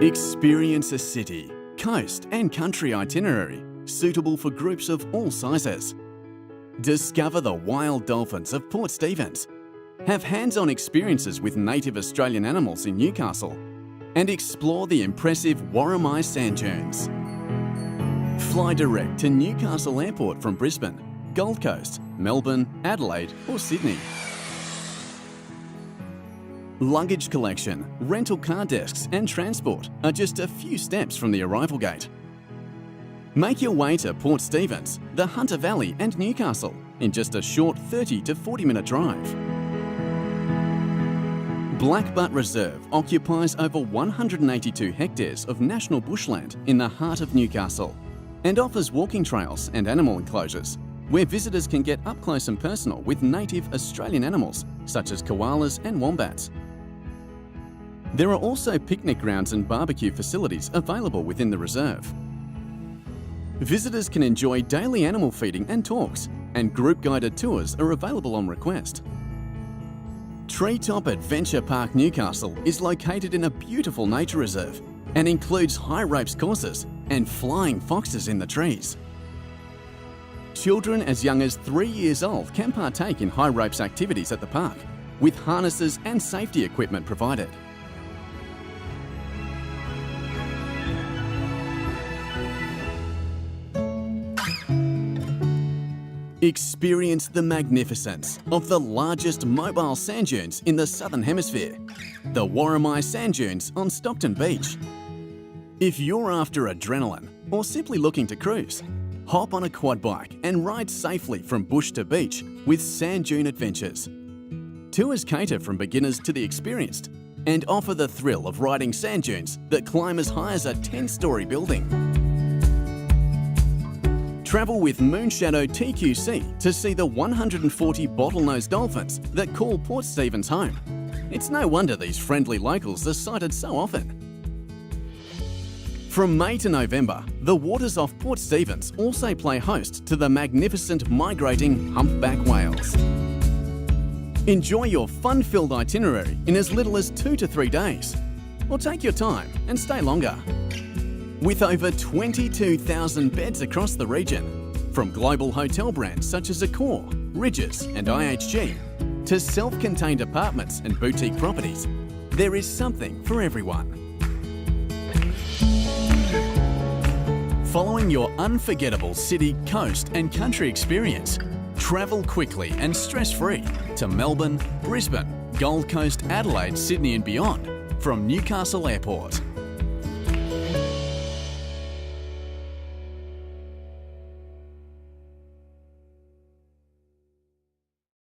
Experience a city, coast and country itinerary suitable for groups of all sizes. Discover the wild dolphins of Port Stephens. Have hands-on experiences with native Australian animals in Newcastle and explore the impressive Worimi sand dunes. Fly direct to Newcastle Airport from Brisbane, Gold Coast, Melbourne, Adelaide or Sydney. Luggage collection, rental car desks and transport are just a few steps from the arrival gate. Make your way to Port Stephens, the Hunter Valley and Newcastle in just a short 30 to 40-minute drive. Blackbutt Reserve occupies over 182 hectares of national bushland in the heart of Newcastle and offers walking trails and animal enclosures where visitors can get up close and personal with native Australian animals such as koalas and wombats. There are also picnic grounds and barbecue facilities available within the reserve. Visitors can enjoy daily animal feeding and talks, and group guided tours are available on request. Treetop Adventure Park Newcastle is located in a beautiful nature reserve and includes high ropes courses and flying foxes in the trees. Children as young as 3 years old can partake in high ropes activities at the park, with harnesses and safety equipment provided. Experience the magnificence of the largest mobile sand dunes in the Southern Hemisphere, the Worimi Sand Dunes on Stockton Beach. If you're after adrenaline or simply looking to cruise, hop on a quad bike and ride safely from bush to beach with Sand Dune Adventures. Tours cater from beginners to the experienced and offer the thrill of riding sand dunes that climb as high as a 10-story building. Travel with Moonshadow TQC to see the 140 bottlenose dolphins that call Port Stephens home. It's no wonder these friendly locals are sighted so often. From May to November, the waters off Port Stephens also play host to the magnificent migrating humpback whales. Enjoy your fun-filled itinerary in as little as 2 to 3 days, or take your time and stay longer. With over 22,000 beds across the region, from global hotel brands such as Accor, Ridges and IHG, to self-contained apartments and boutique properties, there is something for everyone. Following your unforgettable city, coast and country experience, travel quickly and stress-free to Melbourne, Brisbane, Gold Coast, Adelaide, Sydney and beyond from Newcastle Airport.